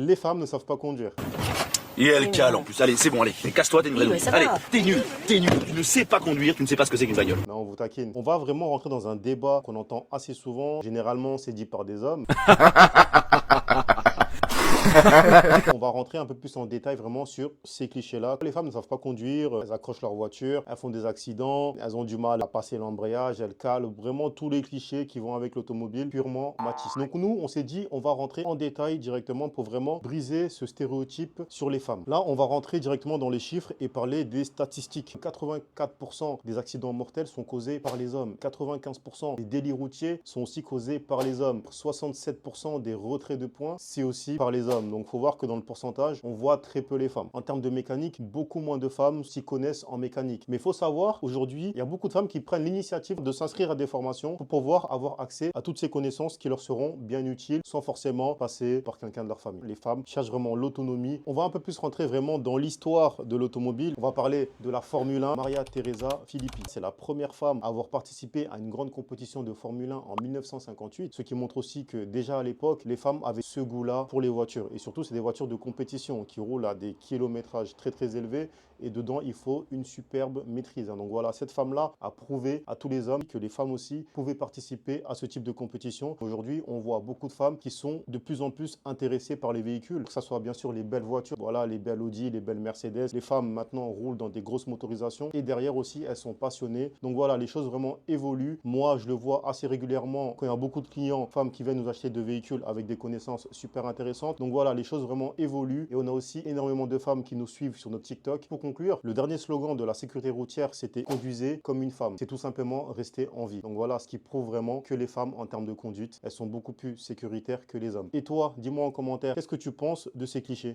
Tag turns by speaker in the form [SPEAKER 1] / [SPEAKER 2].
[SPEAKER 1] Les femmes ne savent pas conduire.
[SPEAKER 2] Et elle cale en plus. Allez, c'est bon, allez, casse-toi, t'es une vraie
[SPEAKER 3] Oui,
[SPEAKER 2] louche.
[SPEAKER 3] mais ça
[SPEAKER 2] Allez,
[SPEAKER 3] va.
[SPEAKER 2] t'es nul, tu ne sais pas conduire, tu ne sais pas ce que c'est qu'une bagnole.
[SPEAKER 1] Non, on vous taquine. On va vraiment rentrer dans un débat qu'on entend assez souvent. Généralement, c'est dit par des hommes. On va rentrer un peu plus en détail vraiment sur ces clichés-là. Les femmes ne savent pas conduire, elles accrochent leur voiture, elles font des accidents, elles ont du mal à passer l'embrayage, elles calent. Vraiment tous les clichés qui vont avec l'automobile purement machistes. Donc nous, on s'est dit, on va rentrer en détail directement pour vraiment briser ce stéréotype sur les femmes. Là, on va rentrer directement dans les chiffres et parler des statistiques. 84% des accidents mortels sont causés par les hommes. 95% des délits routiers sont aussi causés par les hommes. 67% des retraits de points, c'est aussi par les hommes. Donc, il faut voir que dans le pourcentage, on voit très peu les femmes. En termes de mécanique, beaucoup moins de femmes s'y connaissent en mécanique. Mais il faut savoir, aujourd'hui, il y a beaucoup de femmes qui prennent l'initiative de s'inscrire à des formations pour pouvoir avoir accès à toutes ces connaissances qui leur seront bien utiles sans forcément passer par quelqu'un de leur famille. Les femmes cherchent vraiment l'autonomie. On va un peu plus rentrer vraiment dans l'histoire de l'automobile. On va parler de la Formule 1. Maria Teresa Filippi, c'est la première femme à avoir participé à une grande compétition de Formule 1 en 1958, ce qui montre aussi que déjà à l'époque, les femmes avaient ce goût-là pour les voitures. Et surtout, c'est des voitures de compétition qui roulent à des kilométrages très élevés et dedans, il faut une superbe maîtrise. Donc voilà, cette femme-là a prouvé à tous les hommes que les femmes aussi pouvaient participer à ce type de compétition. Aujourd'hui, on voit beaucoup de femmes qui sont de plus en plus intéressées par les véhicules, que ce soit bien sûr les belles voitures, voilà, les belles Audi, les belles Mercedes. Les femmes maintenant roulent dans des grosses motorisations et derrière aussi, elles sont passionnées. Donc voilà, les choses vraiment évoluent. Moi, je le vois assez régulièrement quand il y a beaucoup de clients, femmes qui viennent nous acheter de véhicules avec des connaissances super intéressantes. Donc voilà, les choses vraiment évoluent et on a aussi énormément de femmes qui nous suivent sur notre TikTok. Pour conclure, le dernier slogan de la sécurité routière, c'était « Conduisez comme une femme ». C'est tout simplement rester en vie. Donc voilà, ce qui prouve vraiment que les femmes, en termes de conduite, elles sont beaucoup plus sécuritaires que les hommes. Et toi, dis-moi en commentaire, qu'est-ce que tu penses de ces clichés?